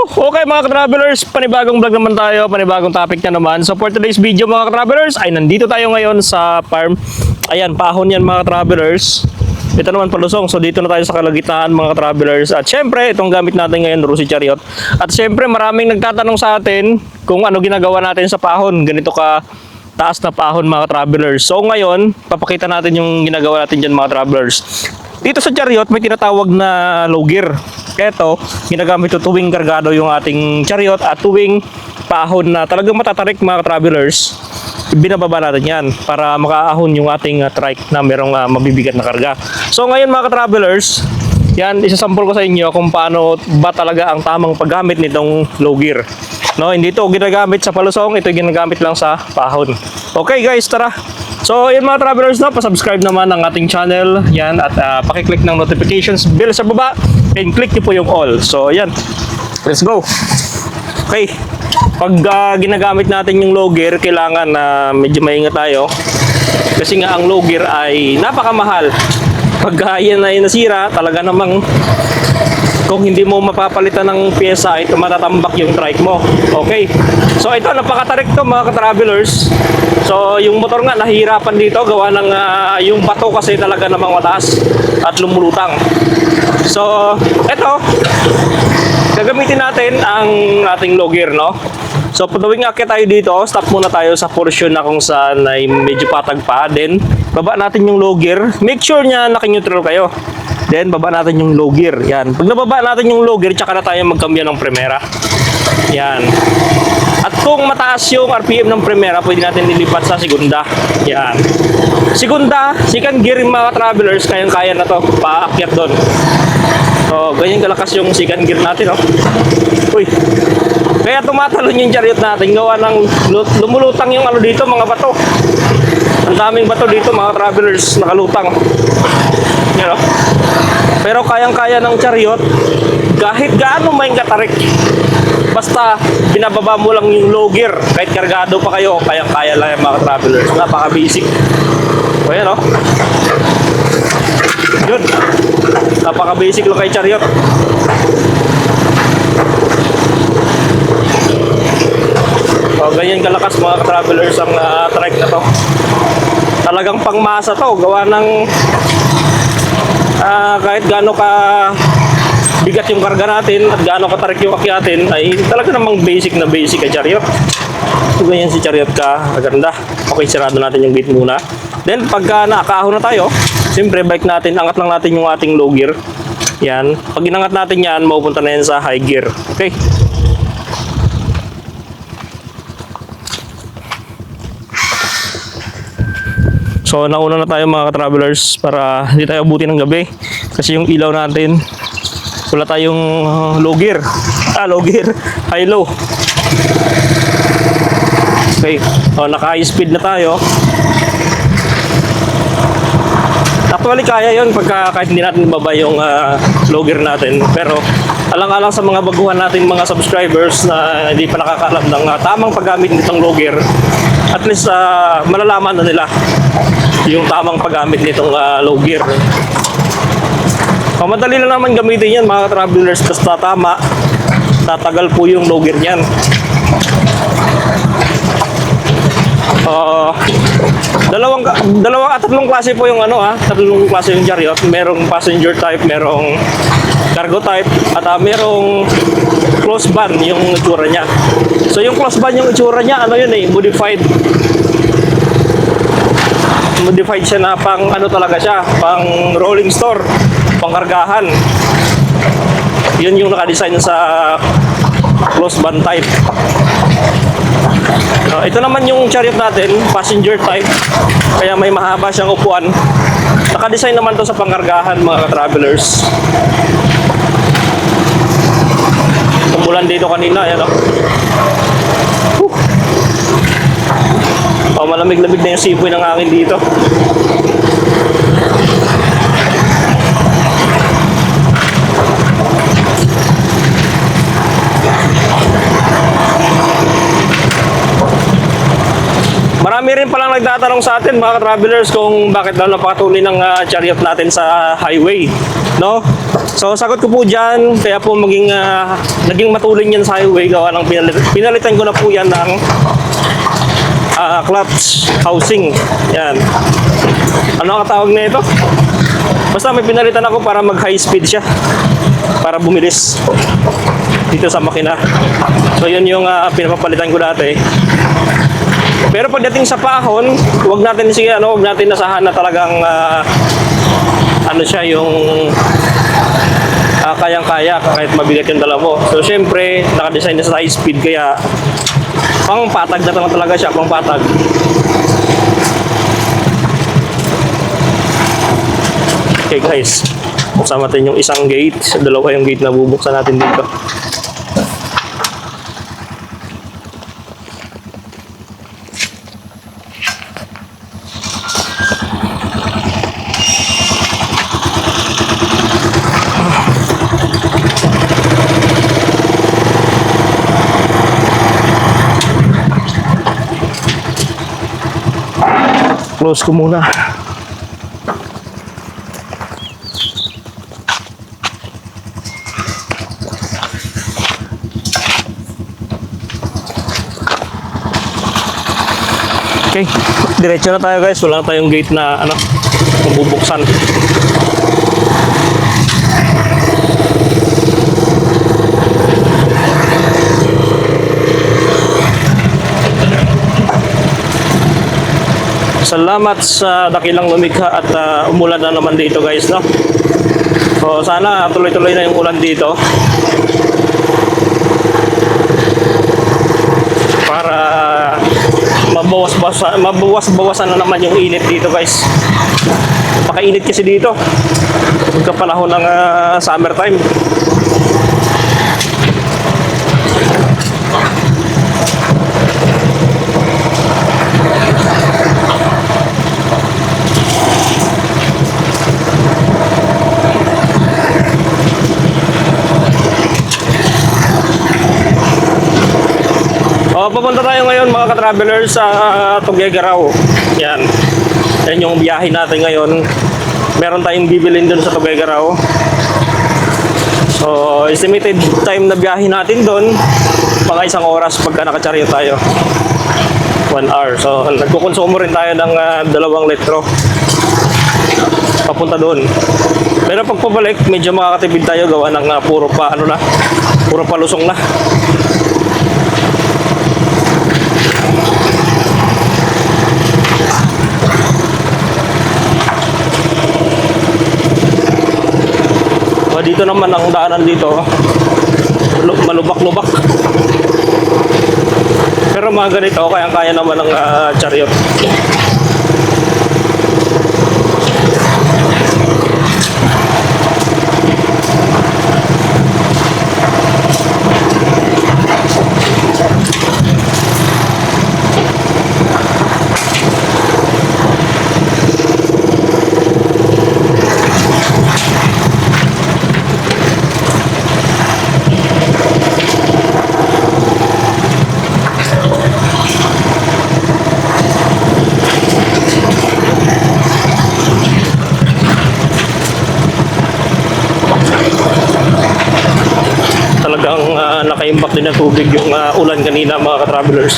Okay mga ka-travelers, panibagong vlog naman tayo, panibagong topic na naman. So for today's video mga ka-travelers, ay nandito tayo ngayon sa farm. Ayan, pahon yan mga ka-travelers. Ito naman palusong, so dito na tayo sa kalagitnaan mga ka-travelers. At syempre, itong gamit natin ngayon, Rusi Chariot. At syempre, maraming nagtatanong sa atin kung ano ginagawa natin sa pahon. Ganito ka taas na pahon mga ka-travelers. So ngayon, papakita natin yung ginagawa natin dyan mga ka-travelers. Dito sa Chariot, may tinatawag na low gear. Ito, ginagamit ito tuwing kargado yung ating chariot at tuwing paahon na talagang matatarik mga travelers, binababa natin yan para makaahon yung ating trike na merong mabibigat na karga. So ngayon mga travelers, yan, isasample ko sa inyo kung paano ba talaga ang tamang paggamit nitong low gear. No, hindi ito ginagamit sa palusong, ito ginagamit lang sa pahon. Okay guys, tara! So yun mga travelers, no, pa-subscribe naman ang ating channel yan, at pakiclick ng notifications bell sa baba and click nyo po yung all. So yan, let's go. Okay, pag ginagamit natin yung low gear, kailangan na medyo maingat tayo kasi nga ang low gear ay napakamahal. Pag yan ay nasira, talaga namang kung hindi mo mapapalitan ng pyesa, ito matatambak yung trike mo. Okay, so ito napakatarik to mga ka-travelers. So yung motor nga nahihirapan dito gawa ng yung bato kasi talaga namang mataas at lumulutang. So ito, gagamitin natin ang ating low gear, no? So tuwing akit tayo dito, stop muna tayo sa portion na kung saan ay medyo patag pa. Then baba natin yung low gear. Make sure nya naka-neutral kayo. Then baba natin yung low gear. Yan. Pag nababa natin yung low gear, tsaka na tayo magkambyo ng primera. Yan. At kung mataas yung RPM ng primera, pwede natin lilipat sa segunda. Yan. Segunda, second gear mga travelers, kayang-kaya na to. Paakyat doon. So, ganyan kalakas yung second gear natin, no? Uy. Kaya tumatalon yung chariot natin. Gawa ng lumulutang yung ano dito, mga bato. Ang daming bato dito, mga travelers, nakalutang. Yan, no? Pero kayang-kaya ng chariot, kahit gaano may katarik. Basta binababa mo lang yung low gear, kahit kargado pa kayo, kayang-kaya lang yung mga travelers. Napaka-basic. O yan, no? Yun. Napaka-basic lang kay chariot. So, ganyan kalakas mga travelers ang trike na to. Talagang pangmasa to. Gawa ng kahit gaano ka bigat yung karga natin at gaano katarik yung akyatin, ay talaga namang basic na basic kay chariot. So ganyan si chariot ka, maganda. Okay, sarado natin yung gate muna. Then pagka nakakaahon na tayo, siyempre bike natin, angat lang natin yung ating low gear. Yan, pag inangat natin yan, mapupunta na yan sa high gear. Okay. So nauna na tayo mga ka-travelers para hindi tayo abutin ng gabi kasi yung ilaw natin, wala tayong low gear. Low gear, high low. Okay, so naka-high speed na tayo. Actually kaya yun pagka kahit hindi natin baba yung low gear natin. Pero alang-alang sa mga baguhan nating mga subscribers na hindi pa nakakaalam ng tamang paggamit nitong low gear, at least malalaman na nila yung tamang paggamit nitong low gear. Madali lang naman gamitin yan mga travelers, basta tama, tatagal po yung low gear niyan. Dalawang at tatlong klase po yung tatlong klase yung chariot. Merong passenger type, merong cargo type, at merong close van yung itsura niya. So yung close van yung itsura niya, modified. Modified siya na pang talaga siya, pang rolling store, pangkargahan. Yun yung naka-design sa close van type. Ito naman yung chariot natin, passenger type, kaya may mahaba siyang upuan. Naka-design naman to sa pangkargahan mga travelers. Umulan dito kanina, yan o. Malamig-lamig na yung sipoy ng hangin dito. Marami marami rin palang nagtatanong sa atin mga travelers kung bakit daw napakatuloy ng chariot natin sa highway, no? So sagot ko po diyan, kaya po naging matulin yan sa highway gawa ng pinalitan ko na po yan ng clutch housing. Yan. Ano ang tawag na ito? Basta may pinalitan ako para mag high speed siya, para bumilis dito sa makina. So yun yung pinapapalitan ko dati. Pero pagdating sa pahon, wag natin nasahan na talagang siya yung kayang-kaya kahit mabigat yung dala mo. So syempre, naka-design na sa high speed kaya pang patag na talaga siya, pang patag. Okay guys, buksan natin yung isang gate. Dalawa yung gate na bubuksan natin dito. Close ko muna. Okay, diretso na tayo guys. Wala na tayong gate na bubuksan. Salamat sa dakilang lumikha at umulan na naman dito guys, no? So sana tuloy-tuloy na yung ulan dito para mabawas-bawasan na naman yung init dito guys. Napakainit kasi dito pagkapanahon ng summertime. Papunta tayo ngayon mga ka-travelers sa Tuguegarao. Yan. Yan yung biyahe natin ngayon. Meron tayong bibilin dun sa Tuguegarao. So, estimated time na biyahe natin dun, mga 1 oras pagka nakachariot tayo. 1 hour. So, nagkukonsumo rin tayo ng 2 litro papunta doon. Pero pag pabalik, medyo makakatipid tayo gawa ng puro pa lusong na. Dito naman ang daanan dito, malubak-lubak. Pero mga ganito, kayang-kaya naman ng chariot. Talagang nakaimbak din ng tubig yung ulan kanina mga ka-travelers.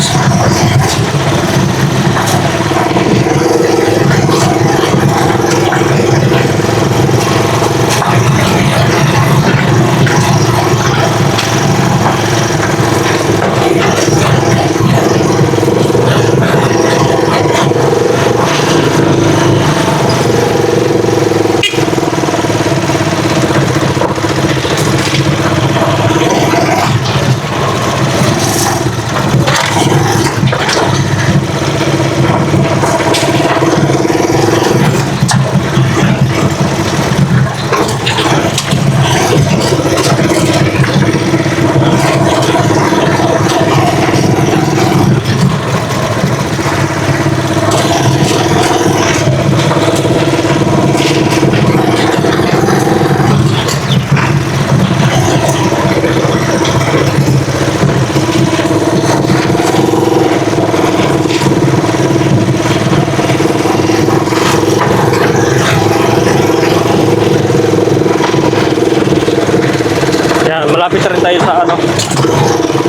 Malapit na rin tayo sa ano.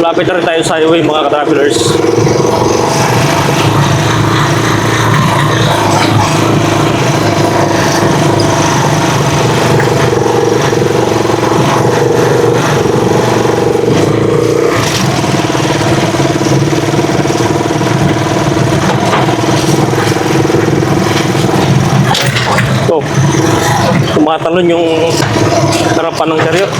Malapit na rin tayo sa highway mga ka-travelers. So, tumatalon yung harapan ng chariot.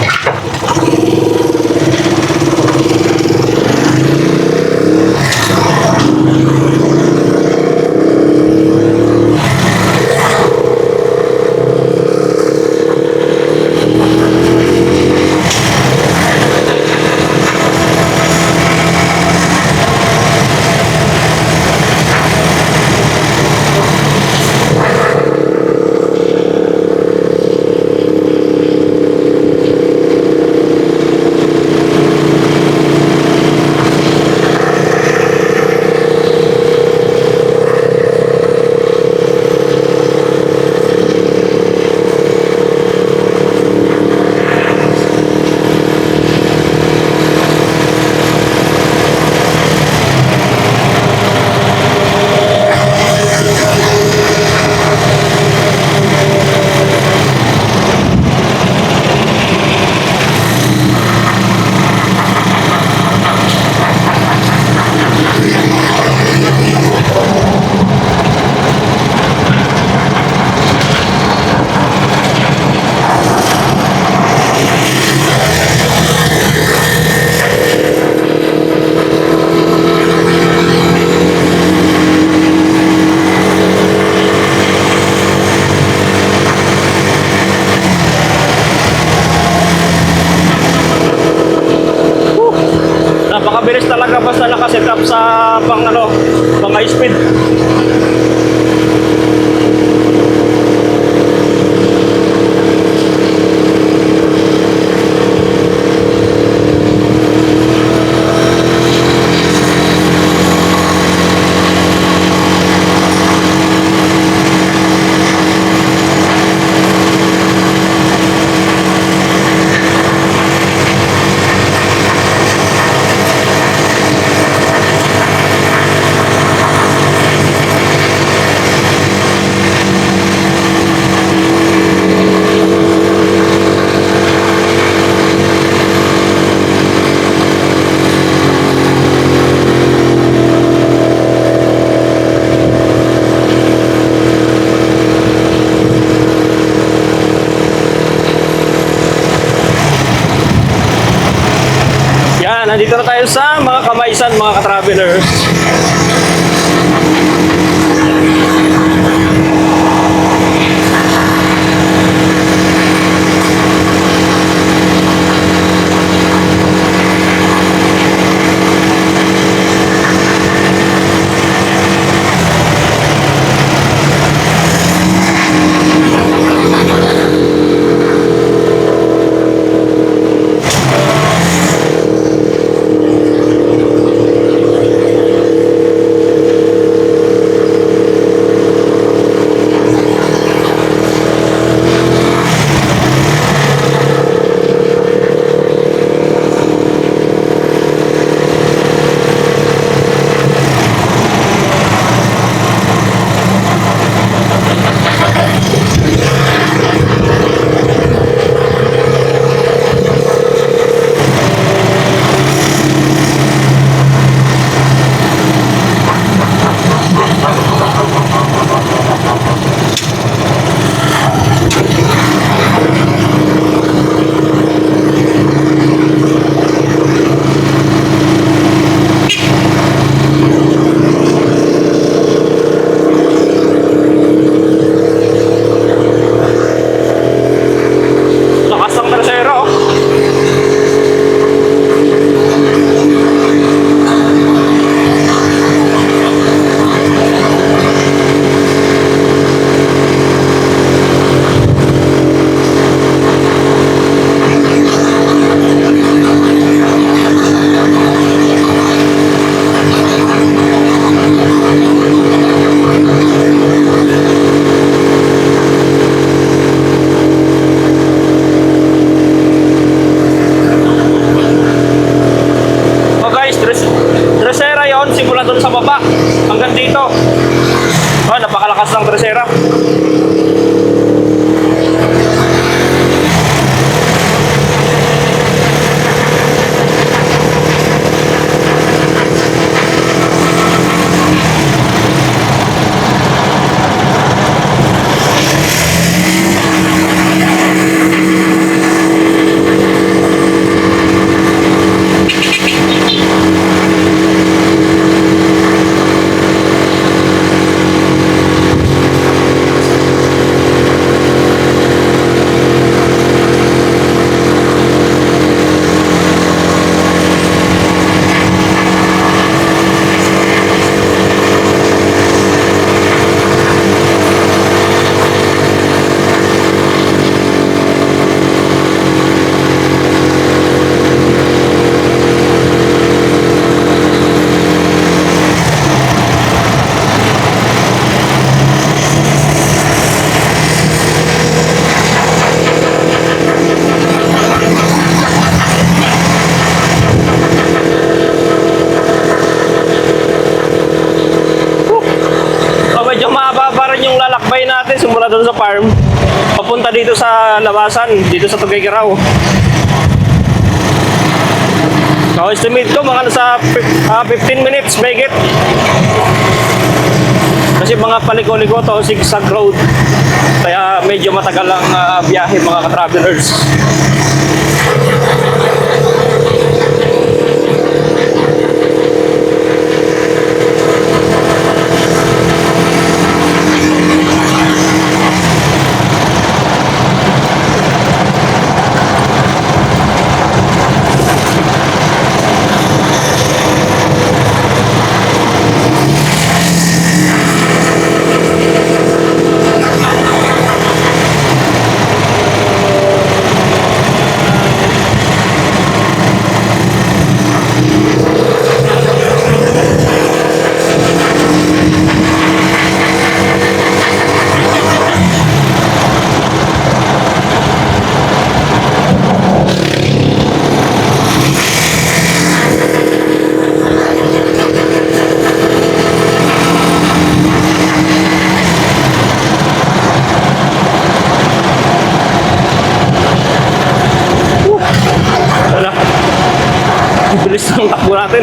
Napakabilis talaga basta nakaset up sa pang high speed. Nandito na tayo sa mga kamaisan, mga ka-travelers. Dresera yon, simula doon sa baba hanggang dito. Oh, napakalakas ng dresera. Medyo mahaba rin yung lalakbay natin simula doon sa farm papunta dito sa labasan, dito sa Tuguegarao. So estimate ko mga nasa 15 minutes mahigit, kasi mga paliko-liko to, zigzag road, kaya medyo matagal ang biyahe mga ka-travelers. Bilis ng takbo natin.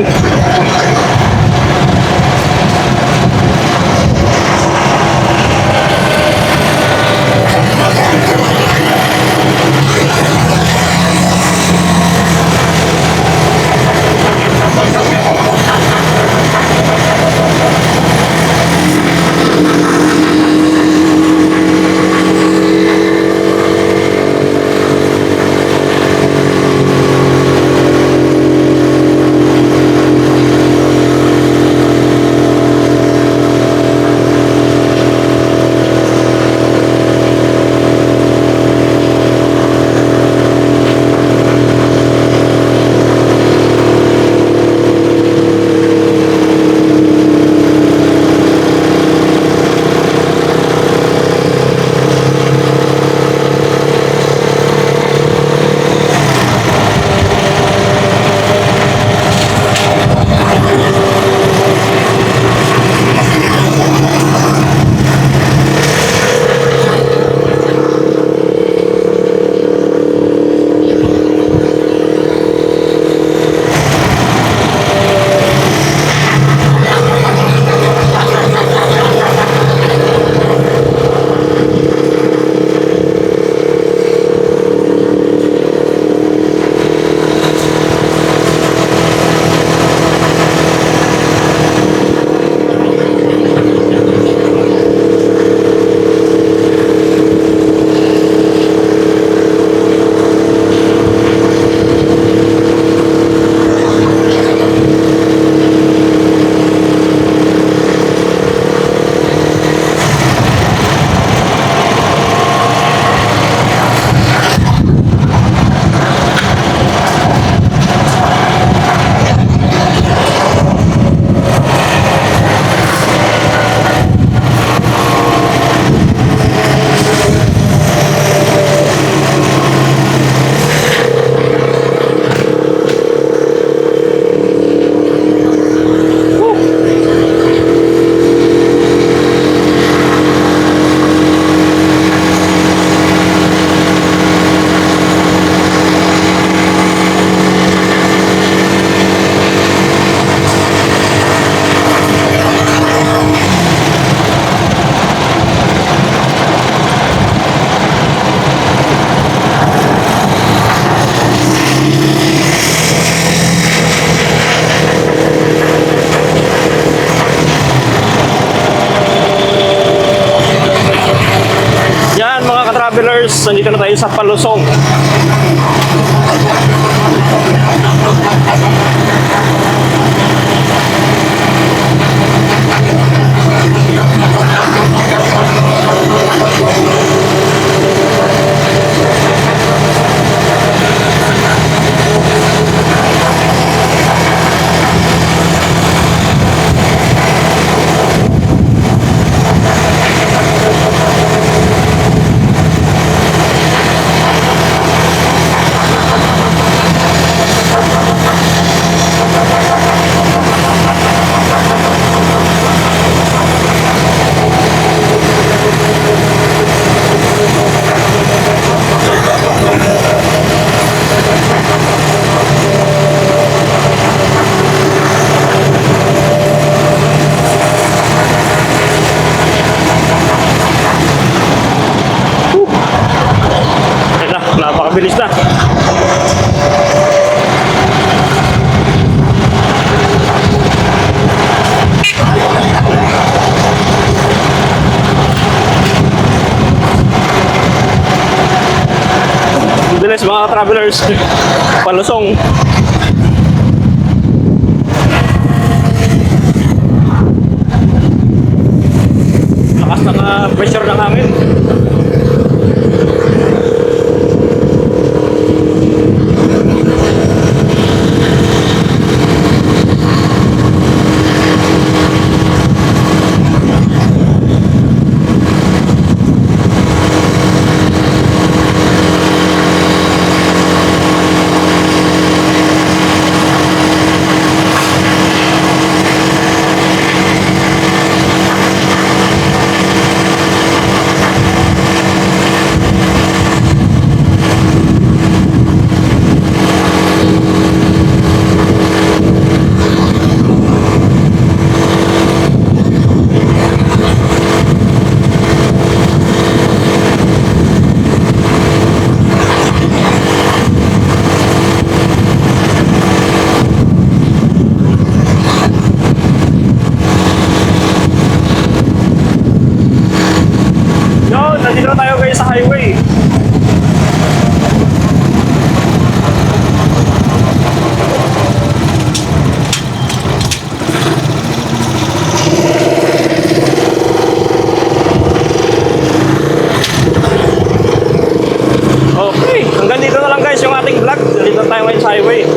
nandito na tayo sa Palusong. Napakabilis na. Bilis mga travelers. Palusong. Lakas ng pressure ng hangin. Nandito na tayo guys sa highway. Okay, hanggang dito na lang guys yung ating vlog. Nandito na tayo ngayon sa highway.